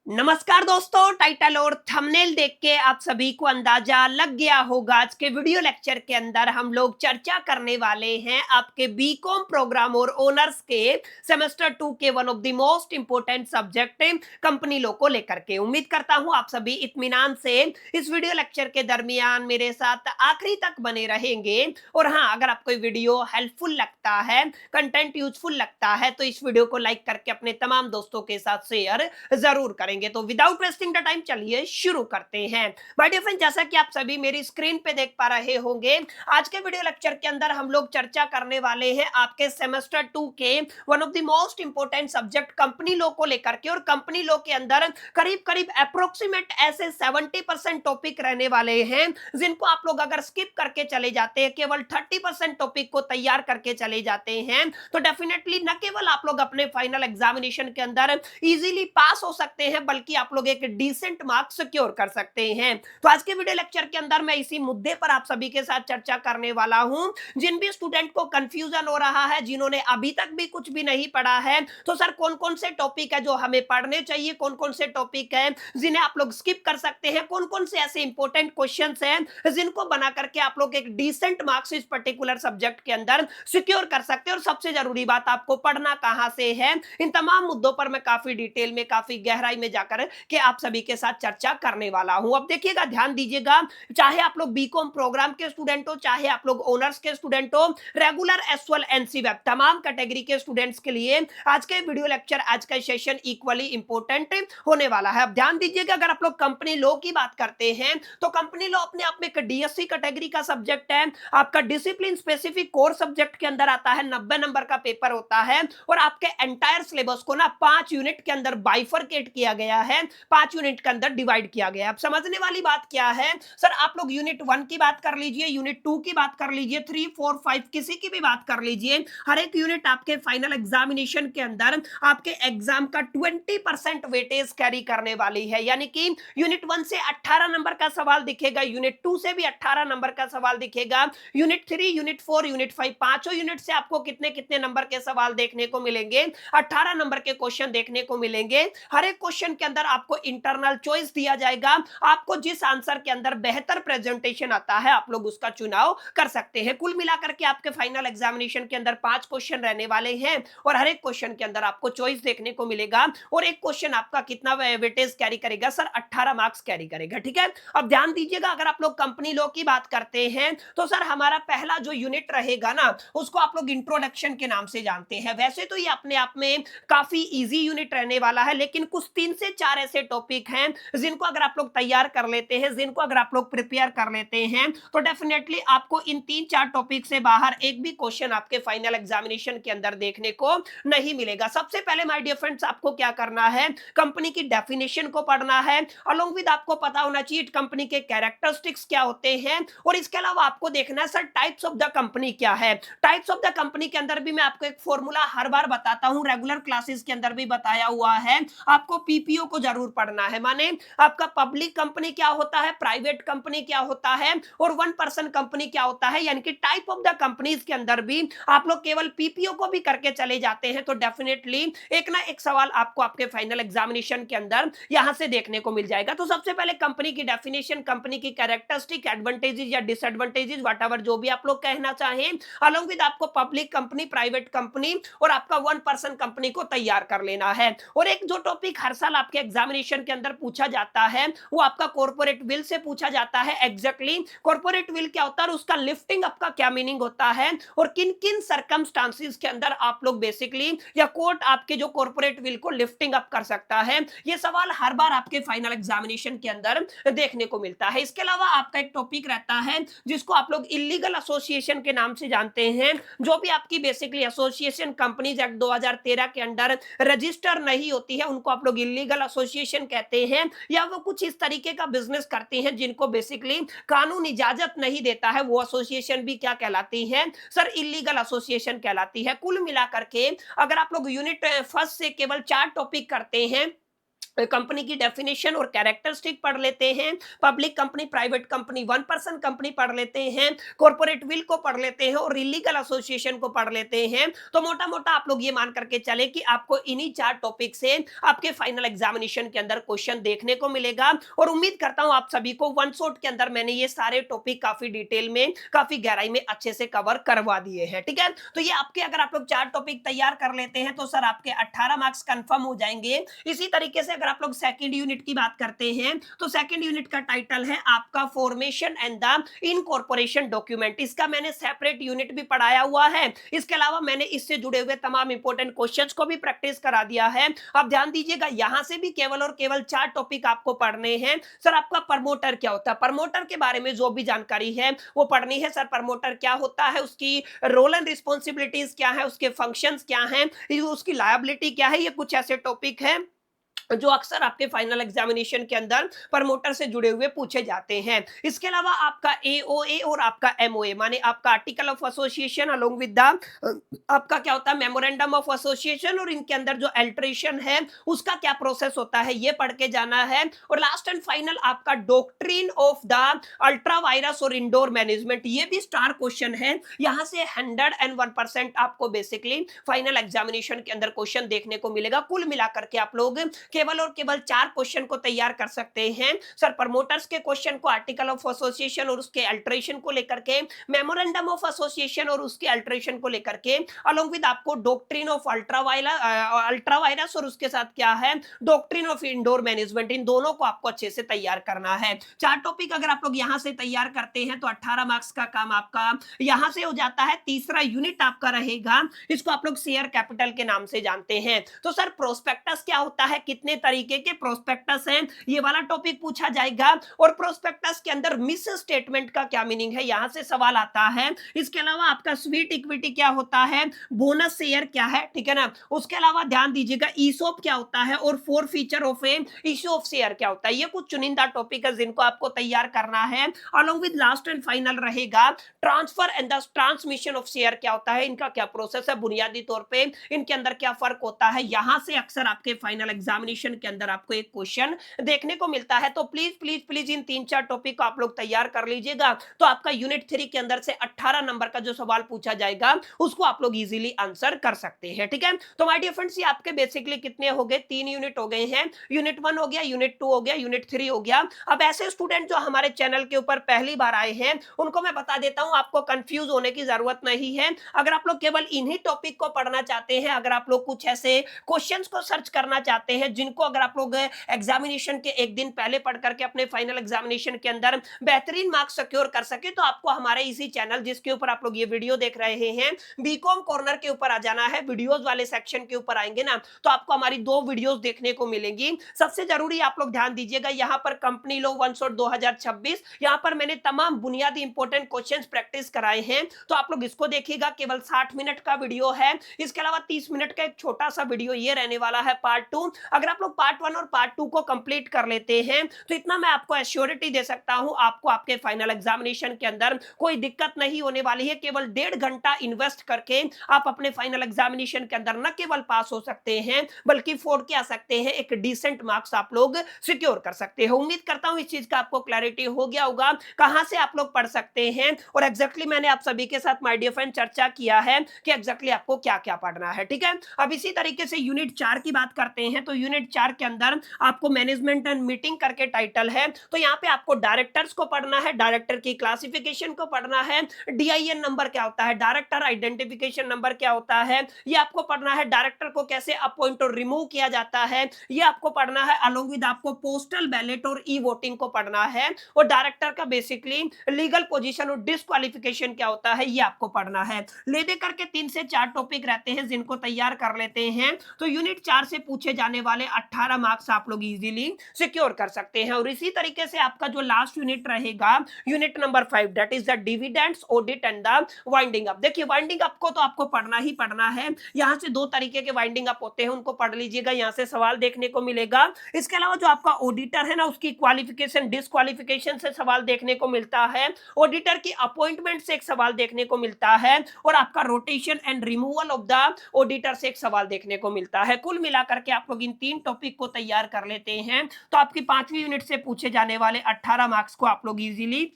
नमस्कार दोस्तों, टाइटल और थंबनेल देख के आप सभी को अंदाजा लग गया होगा। आज के वीडियो लेक्चर के अंदर हम लोग चर्चा करने वाले हैं आपके बीकॉम प्रोग्राम और ओनर्स के सेमेस्टर 2 के one of the most important subject company law को लेकर के। उम्मीद करता हूं आप सभी इत्मीनान से इस वीडियो लेक्चर के दरमियान मेरे साथ आखिरी तक बने रहेंगे। और हाँ, अगर आपको ये वीडियो हेल्पफुल लगता है, कंटेंट यूजफुल लगता है, तो इस वीडियो को लाइक करके अपने तमाम दोस्तों के साथ शेयर जरूर करेंगे। तो विदाउट वेस्टिंग द टाइम चलिए शुरू करते हैं। माय डियर फ्रेंड, जैसा कि आप सभी मेरी स्क्रीन पे देख पा रहे होंगे, आज के वीडियो लेक्चर के अंदर हम लोग चर्चा करने वाले हैं आपके सेमेस्टर 2 के one of the most important subject company law को लेकर के। और कंपनी लॉ के अंदर करीब करीब अप्रोक्सीमेट ऐसे 70% टॉपिक रहने वाले हैं जिनको आप लोग अगर स्किप करके चले जाते हैं, केवल 30% टॉपिक को तैयार करके चले जाते हैं, तो डेफिनेटली न केवल आप लोग अपने फाइनल एग्जामिनेशन के अंदर इजीली पास हो सकते हैं, बल्कि आप लोग एक डिसेंट मार्क्स सिक्योर कर सकते हैं। तो आज के वीडियो लेक्चर के अंदर मैं इसी मुद्दे पर आप सभी के साथ चर्चा करने वाला हूं। जिन भी स्टूडेंट को कंफ्यूजन हो रहा है, जिन्होंने अभी तक भी कुछ भी नहीं पढ़ा है, तो सर कौन कौन से टॉपिक है जो हमें पढ़ने चाहिए, कौन कौन से टॉपिक है जिन्हें आप लोग स्किप कर सकते हैं, कौन कौन से ऐसे इंपॉर्टेंट क्वेश्चंस हैं जिनको बना करके आप लोग एक डिसेंट मार्क्स इस पर्टिकुलर सब्जेक्ट के अंदर सिक्योर कर सकते हैं। और सबसे जरूरी बात, आपको पढ़ना कहां से है, इन तमाम मुद्दों पर मैं काफी डिटेल में, काफी गहराई में जाकर के आप सभी के साथ चर्चा करने वाला हूं। अब देखिएगा, ध्यान दीजिएगा, चाहे आप लोग बीकॉम प्रोग्राम के स्टूडेंट हो, चाहे आप लोग ऑनर्स के स्टूडेंट हो, रेगुलर एसवाल एनसी वेब, तमाम कैटेगरी के स्टूडेंट्स के लिए आज का वीडियो लेक्चर, आज का सेशन इक्वली इंपॉर्टेंट होने वाला है। अब ध्यान दीजिएगा, अगर आप लोग कंपनी लॉ की बात करते हैं, तो कंपनी लॉ अपने आप में एक डीएससी कैटेगरी का सब्जेक्ट है। आपका डिसिप्लिन स्पेसिफिक कोर सब्जेक्ट के अंदर आता है, 90 नंबर का पेपर होता है। और आपके एंटायर सिलेबस को ना 5 यूनिट के अंदर बाइफरकेट किया गया है, 5 यूनिट के अंदर डिवाइड किया गया है। अब समझने वाली बात क्या है, सर आप लोग यूनिट 1 की बात कर लीजिए, यूनिट 2 की बात कर लीजिए, 3, 4, 5 किसी की भी बात कर लीजिए, हर एक यूनिट आपके फाइनल एग्जामिनेशन के अंदर आपके एग्जाम का 20% वेटेज कैरी करने वाली है। यानी कि यूनिट 1 से 18 नंबर का सवाल दिखेगा, यूनिट 2 से भी 18 नंबर का सवाल दिखेगा, यूनिट 3, यूनिट 4, यूनिट 5, पांचों यूनिट से आपको कितने कितने नंबर के सवाल देखने को मिलेंगे, 18 नंबर के क्वेश्चन देखने को मिलेंगे। हर एक क्वेश्चन के अंदर आपको इंटरनल चॉइस दिया जाएगा, आपको जिस आंसर के अंदर बेहतर प्रेजेंटेशन आता है आप लोग उसका चुनाव कर सकते हैं। कुल मिलाकर के आपके फाइनल एग्जामिनेशन के अंदर 5 क्वेश्चन रहने वाले हैं, और हर एक क्वेश्चन के अंदर आपको चॉइस देखने को मिलेगा। और एक क्वेश्चन आपका कितना वेटेज कैरी करेगा, सर 18 मार्क्स कैरी करेगा। ठीक है, अब ध्यान दीजिएगा, अगर आप लोग कंपनी लॉ की बात करते हैं, तो सर हमारा पहला जो यूनिट रहेगा ना, उसको आप लोग इंट्रोडक्शन के नाम से जानते हैं। वैसे तो ये अपने आप में काफी इजी यूनिट रहने वाला है, लेकिन कुछ 3 से 4 ऐसे टॉपिक हैं जिनको अगर आप लोग तैयार कर लेते हैं, जिनको अगर आप लोग प्रिपेयर कर लेते हैं, तो डेफिनेटली आपको इन 3-4 टॉपिक से बाहर एक भी क्वेश्चन आपके फाइनल एग्जामिनेशन के अंदर देखने को नहीं मिलेगा। सबसे पहले माय डियर फ्रेंड्स, आपको क्या करना है, कंपनी की डेफिनेशन को पढ़ना है। अलोंग विद आपको पता होना चाहिए कंपनी के कैरेक्टरिस्टिक्स क्या होते हैं, और इसके अलावा आपको देखना है sir types of the company क्या है। टाइप्स ऑफ द कंपनी के अंदर भी मैं आपको एक फॉर्मूला हर बार बताता हूं, रेगुलर क्लासेस के अंदर भी बताया हुआ है। आपको पीपीओ को जरूर पढ़ना है, माने आपका पब्लिक कंपनी क्या होता है, प्राइवेट कंपनी क्या होता है, और 1% कंपनी क्या होता है। यानी कि टाइप ऑफ द कंपनीज के अंदर भी आप लोग केवल पीपीओ को भी करके चले जाते हैं, तो डेफिनेटली एक ना एक सवाल आपको आपके फाइनल एग्जामिनेशन के अंदर यहां से देखने को मिल जाएगा। तो सबसे पहले कंपनी की डेफिनेशन, कंपनी की कैरेक्टरिस्टिक, एडवांटेजेस या डिसएडवांटेजेस, व्हाटएवर जो भी आप लोग कहना चाहें, अलोंग विद आपको पब्लिक कंपनी, प्राइवेट कंपनी और आपका 1% कंपनी को तैयार कर लेना है। और एक जो टॉपिक हर साल आपके एग्जामिनेशन के अंदर पूछा जाता है, वो आपका कॉर्पोरेट विल से पूछा जाता है। एग्जैक्टली कॉर्पोरेट विल क्या होता है और उसका लिफ्टिंग अप का क्या मीनिंग होता है, और किन किन सर्कमस्टांसेस के अंदर आप लोग बेसिकली या कोर्ट आपके जो कॉर्पोरेट विल को लिफ्टिंग अप कर सकता है। ये सवाल हर बार आपके फाइनल एग्जामिनेशन के अंदर देखने को मिलता है। इसके अलावा आपका एक टॉपिक रहता है जिसको आप लोग इलीगल एसोसिएशन के नाम से जानते हैं। जो भी आपकी बेसिकली एसोसिएशन कंपनीज एक्ट 2013 के अंदर रजिस्टर नहीं होती है, उनको आप लोग इलीगल एसोसिएशन कहते हैं, या वो कुछ इस तरीके का बिजनेस करती हैं जिनको बेसिकली कानून इजाजत नहीं देता है, वो एसोसिएशन भी क्या कहलाती है, सर इलीगल एसोसिएशन कहलाती है। कुल मिलाकर के अगर आप लोग यूनिट फर्स्ट से केवल 4 टॉपिक करते हैं, कंपनी की डेफिनेशन और कैरेक्टरिस्टिक पढ़ लेते हैं, public company, private company, one person company पढ़ लेते हैं, कॉर्पोरेट विल को पढ़ लेते हैं और इलीगल एसोसिएशन को पढ़ लेते हैं। तो मोटा मोटा आप लोग ये मान करके चले कि आपको इन्हीं 4 टॉपिक से आपके फाइनल एग्जामिनेशन के अंदर क्वेश्चन देखने को मिलेगा। और उम्मीद करता हूं आप सभी को वन शॉट के अंदर मैंने ये सारे टॉपिक काफी डिटेल में, काफी गहराई में अच्छे से कवर करवा दिए हैं। ठीक है, तो ये आपके, अगर आप लोग 4 टॉपिक तैयार कर लेते हैं तो सर आपके 18 मार्क्स कंफर्म हो जाएंगे। इसी तरीके से अगर आप लोग सेकंड यूनिट की बात करते हैं तो सेकंड यूनिट का टाइटल है आपका formation and the incorporation document. इसका मैंने सेपरेट यूनिट भी पढ़ाया हुआ है। इसके अलावा मैंने इससे जुड़े हुए तमाम इंपॉर्टेंट क्वेश्चंस को भी प्रैक्टिस करा दिया है। अब ध्यान दीजिएगा, यहां से भी केवल और केवल 4 टॉपिक आपको पढ़ने हैं। सर आपका प्रमोटर क्या होता है, प्रमोटर के बारे में जो भी जानकारी है वो पढ़नी है। सर प्रमोटर क्या होता है, उसकी रोल एंड रिस्पॉन्सिबिलिटीज क्या है, उसके फंक्शंस क्या हैं, उसकी लायबिलिटी क्या है, ये कुछ ऐसे टॉपिक हैं जो अक्सर आपके फाइनल एग्जामिनेशन के अंदर प्रमोटर से जुड़े हुए पूछे जाते हैं। इसके अलावा आपका एओए और आपका एमओए, माने आपका article of association along with the आपका क्या होता है मेमोरेंडम ऑफ एसोसिएशन, और इनके अंदर जो अल्टरेशन है उसका क्या प्रोसेस होता है ये पढ़ के जाना है। और लास्ट एंड फाइनल आपका doctrine of the ultra vires और इंडोर मैनेजमेंट, ये भी स्टार क्वेश्चन है। यहां से 101% आपको बेसिकली फाइनल एग्जामिनेशन के अंदर क्वेश्चन देखने को मिलेगा। कुल मिलाकर के आप लोग केवल और केवल 4 क्वेश्चन को तैयार कर सकते हैं। सर प्रमोटर्स के क्वेश्चन को, आर्टिकल ऑफ एसोसिएशन और उसके अल्टरेशन को लेकर के, मेमोरेंडम ऑफ एसोसिएशन और उसके अल्टरेशन को लेकर के, अलोंग विद आपको डॉक्ट्रिन ऑफ अल्ट्रा वायरस और उसके साथ क्या है डॉक्ट्रिन ऑफ इंडोर मैनेजमेंट, इन दोनों को आपको अच्छे से तैयार करना है। 4 टॉपिक अगर आप लोग यहां से तैयार करते हैं तो 18 मार्क्स का काम आपका यहां से हो जाता है। तीसरा यूनिट आपका रहेगा, इसको आप लोग शेयर कैपिटल के नाम से जानते हैं। तो सर प्रोस्पेक्टस क्या होता है, कितने तरीके के प्रोस्पेक्टस हैं, ये वाला टॉपिक पूछा जाएगा। और प्रोस्पेक्टस के अंदर मिस स्टेटमेंट का क्या मीनिंग है, यहां से सवाल आता है। इसके अलावा आपका स्वीट इक्विटी क्या होता है, बोनस शेयर क्या है, ठीक है ना। उसके अलावा ध्यान दीजिएगा ईसोप क्या होता है और four feature of A issue of share क्या होता है। ये कुछ चुनिंदा टॉपिक है जिनको आपको तैयार करना है। Along with last and final रहेगा transfer and the transmission of share क्या होता है, इनका क्या प्रोसेस है, बुनियादी तौर पे इनके अंदर क्या फर्क होता है। यहां से अक्सर आपके फाइनल एग्जामिनेशन के अंदर आपको एक क्वेश्चन देखने को मिलता है। तो please please please in 3-4 topic को आप लोग तैयार कर लीजिएगा। तो आपका यूनिट 3 के अंदर से 18 नंबर का जो सवाल पूछा जाएगा उसको आप लोग इजीली आंसर कर सकते हैं। ठीक है, तो माय डियर फ्रेंड्स, ये आपके बेसिकली कितने हो गए, 3 यूनिट हो गए हैं। यूनिट 1 हो गया, यूनिट 2 हो गया, यूनिट 3 हो गया। अब ऐसे स्टूडेंट जो हमारे चैनल के ऊपर पहली बार आए हैं उनको मैं बता देता हूं, आपको कंफ्यूज होने की जरूरत नहीं है। अगर आप लोग केवल इन्हीं टॉपिक को पढ़ना चाहते हैं, अगर आप लोग कुछ ऐसे क्वेश्चंस को सर्च करना चाहते हैं जिनको अगर आप लोग एग्जामिनेशन के एक दिन पहले पढ़ करके अपने फाइनल एग्जामिनेशन के अंदर बेहतरीन मार्क्स सिक्योर कर सके, तो आपको हमारे इसी चैनल जिसके ऊपर आप लोग ये वीडियो देख रहे हैं बीकॉम कॉर्नर के ऊपर आ जाना है। वीडियोस वाले सेक्शन के ऊपर आएंगे ना तो आपको हमारी 2 वीडियोस देखने को मिलेंगी। सबसे जरूरी आप लोग ध्यान दीजिएगा, यहाँ पर कंपनी लॉ वन शॉट 2026, यहाँ पर मैंने तमाम बुनियादी इंपॉर्टेंट क्वेश्चंस प्रैक्टिस कराए हैं। तो आप लोग इसको देखिएगा, केवल 60 मिनट का वीडियो है। इसके अलावा 30 मिनट का एक छोटा सा वीडियो ये रहने वाला है पार्ट 2। अगर आप लोग पार्ट 1 और पार्ट 2 को कंप्लीट कर लेते हैं तो इतना मैं आपको एश्योरिटी दे सकता हूं, आपको आपके फाइनल एग्जामिनेशन के अंदर कोई दिक्कत नहीं होने वाली है। केवल 1.5 घंटा इन्वेस्ट करके आप अपने फाइनल एग्जामिनेशन के अंदर न केवल पास हो सकते हैं बल्कि फोड़ के आ सकते हैं, एक डिसेंट मार्क्स आप लोग सिक्योर कर सकते हैं। उम्मीद करता हूं इस चीज का आपको क्लैरिटी हो गया होगा, कहां से आप लोग पढ़ सकते हैं और एग्जैक्टली मैंने आप सभी के साथ माय डियर फ्रेंड चर्चा किया है कि एग्जैक्टली आपको क्या क्या पढ़ना है। ठीक है, अब इसी तरीके से यूनिट 4 की बात करते हैं। तो यूनिट 4 के अंदर आपको मैनेजमेंट एंड मीटिंग करके टाइटल है। तो यहाँ पे आपको डायरेक्टर्स को पढ़ना है, डायरेक्टर की क्लासिफिकेशन को पढ़ना है, डीआईएन नंबर क्या होता है, डायरेक्टर आइडेंटिफिकेशन नंबर क्या होता है, ये आपको पढ़ना है। डायरेक्टर को कैसे अपॉइंट और रिमूव किया जाता है ये आपको पढ़ना है। अलोंग विद आपको पोस्टल बैलेट और ई वोटिंग को पढ़ना है। और डायरेक्टर का बेसिकली लीगल पोजीशन और डिस्क्वालिफिकेशन क्या होता है ये आपको पढ़ना है। ले दे करके 3 से 4 टॉपिक रहते हैं जिनको तैयार कर लेते हैं तो यूनिट 4 से पूछे जाने वाले 18 मार्क्स आप लोग इजीली सिक्योर कर सकते हैं। और इसी तरीके से आपका जो लास्ट यूनिट रहेगा unit number 5, that is the dividends, audit and the winding up. देखिए वाइंडिंग अप को तो आपको पढ़ना ही पढ़ना है। यहां से 2 तरीके के वाइंडिंग अप होते हैं, उनको पढ़ लीजिएगा, यहां से सवाल देखने को मिलेगा। इसके अलावा जो आपका ऑडिटर है ना उसकी क्वालिफिकेशन डिस्क्वालिफिकेशन से सवाल देखने को मिलता है, ऑडिटर की अपॉइंटमेंट से एक सवाल देखने को मिलता है और आपका rotation and removal of the auditor से एक सवाल देखने को मिलता है। कुल मिलाकर के आप लोग इन 3 टॉपिक को तैयार कर लेते हैं तो आपकी 5वीं यूनिट से पूछे जाने वाले 18 मार्क्स को आप लोग इजीली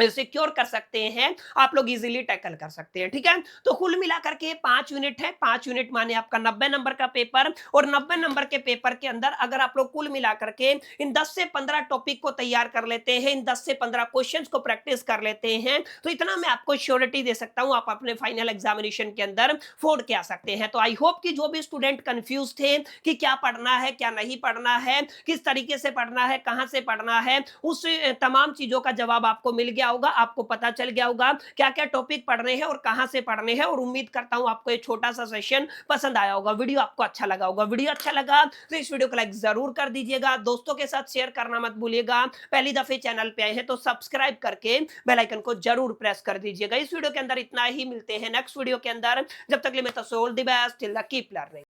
सिक्योर कर सकते हैं, आप लोग इजीली टैकल कर सकते हैं। ठीक है, तो कुल मिलाकर के 5 यूनिट है, 5 यूनिट माने आपका 90 नंबर का पेपर, और 90 नंबर के पेपर के अंदर अगर आप लोग कुल मिलाकर के इन 10 से 15 टॉपिक को तैयार कर लेते हैं, इन 10 से 15 क्वेश्चंस को प्रैक्टिस कर लेते हैं, तो इतना मैं आपको श्योरिटी दे सकता हूं आप अपने फाइनल एग्जामिनेशन के अंदर फोड़ के आ सकते हैं। तो आई होप कि जो भी स्टूडेंट कंफ्यूज थे कि क्या पढ़ना है क्या नहीं पढ़ना है, किस तरीके से पढ़ना है, कहां से पढ़ना है, उस तमाम चीजों का जवाब आपको मिल गया होगा, आपको पता चल गया होगा क्या क्या टॉपिक पढ़ने हैं और कहां से पढ़ने हैं। और उम्मीद करता हूं आपको ये छोटा सा सेशन पसंद आया होगा, वीडियो आपको अच्छा लगा होगा। वीडियो अच्छा लगा तो इस वीडियो को लाइक जरूर कर दीजिएगा, दोस्तों के साथ शेयर करना मत भूलिएगा। पहली दफे चैनल पे आए हैं तो सब्सक्राइब करके बेल आइकन को जरूर प्रेस कर दीजिएगा। इस वीडियो के अंदर इतना ही, मिलते हैं नेक्स्ट वीडियो के अंदर। जब तक के लिए मैं तो all the best, till the keep learning.